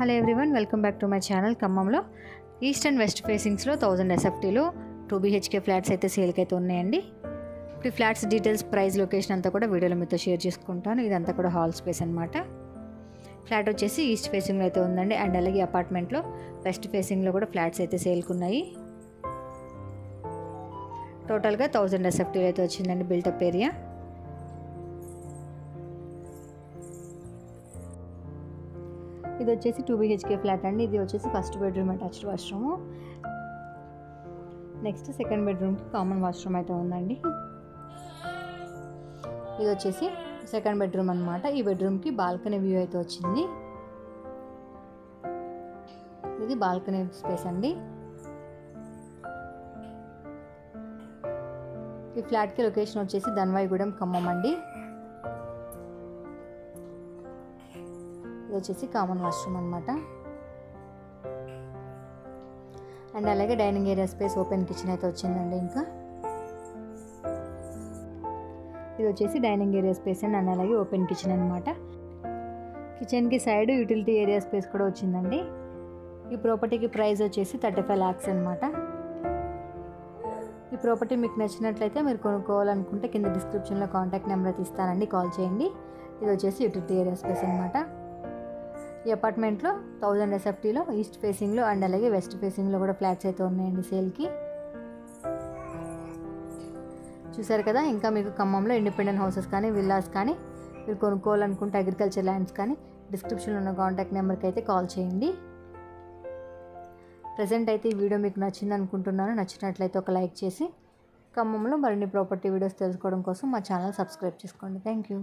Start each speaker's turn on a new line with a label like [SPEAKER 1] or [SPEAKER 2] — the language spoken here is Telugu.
[SPEAKER 1] Hello everyone, welcome back to my channel. ఖమ్మంలో ఈస్ట్ అండ్ వెస్ట్ ఫేసింగ్స్లో 1000 SFTలో 2 BHK ఫ్లాట్స్ అయితే సేల్కి అయితే ఉన్నాయండి. ఇప్పుడు ఫ్లాట్స్ డీటెయిల్స్, ప్రైస్, లొకేషన్ అంతా కూడా వీడియోలో మీతో షేర్ చేసుకుంటాను. ఇదంతా కూడా హాల్ స్పేస్ అనమాట. ఫ్లాట్ వచ్చేసి ఈస్ట్ ఫేసింగ్లో అయితే ఉందండి. అండ్ అలాగే అపార్ట్మెంట్లో వెస్ట్ ఫేసింగ్లో కూడా ఫ్లాట్స్ అయితే సేల్కి ఉన్నాయి. టోటల్గా 1000 SFTలో అయితే వచ్చిందండి బిల్టప్ ఏరియా. ఇది వచ్చేసి 2 BHK ఫ్లాట్ అండి. ఇది వచ్చేసి first bedroom attached washroom. Next second బెడ్రూమ్కి కామన్ వాష్రూమ్ అయితే ఉందండి. ఇది వచ్చేసి సెకండ్ బెడ్రూమ్ అనమాట. ఈ బెడ్రూమ్కి బాల్కనీ వ్యూ అయితే వచ్చింది. ఇది బాల్కనీ స్పేస్ అండి. ఈ ఫ్లాట్కి లొకేషన్ వచ్చేసి ధన్వాయిగూడెం, ఖమ్మం అండి. ఇది వచ్చేసి కామన్ వాష్రూమ్ అనమాట. అండ్ అలాగే dining area space, open kitchen అయితే వచ్చిందండి. ఇంకా ఇది వచ్చేసి డైనింగ్ ఏరియా స్పేస్ అండ్ అలాగే ఓపెన్ కిచెన్ అనమాట. కిచెన్కి సైడ్ యూటిలిటీ ఏరియా స్పేస్ కూడా వచ్చిందండి. ఈ ప్రాపర్టీకి ప్రైస్ వచ్చేసి 35 lakhs అనమాట. ఈ ప్రాపర్టీ మీకు నచ్చినట్లయితే మీరు కొనుక్కోవాలనుకుంటే కింద డిస్క్రిప్షన్లో కాంటాక్ట్ నెంబర్ అయితే ఇస్తానండి, కాల్ చేయండి. ఇది వచ్చేసి యూటిలిటీ ఏరియా స్పేస్ అనమాట. ఈ అపార్ట్మెంట్లో 1000 SFTలో ఈస్ట్ ఫేసింగ్లో అండ్ అలాగే వెస్ట్ ఫేసింగ్లో కూడా ఫ్లాట్స్ అయితే ఉన్నాయండి సేల్కి. చూసారు కదా. ఇంకా మీకు ఖమ్మంలో ఇండిపెండెంట్ హౌసెస్ కానీ, విల్లాస్ కానీ మీరు కొనుక్కోవాలనుకుంటే, అగ్రికల్చర్ ల్యాండ్స్ కానీ డిస్క్రిప్షన్లో ఉన్న కాంటాక్ట్ నెంబర్కి అయితే కాల్ చేయండి. ప్రజెంట్ అయితే ఈ వీడియో మీకు నచ్చింది అనుకుంటున్నాను. నచ్చినట్లయితే ఒక లైక్ చేసి ఖమ్మంలో మరిన్ని ప్రాపర్టీ వీడియోస్ తెలుసుకోవడం కోసం మా ఛానల్ సబ్స్క్రైబ్ చేసుకోండి. Thank you.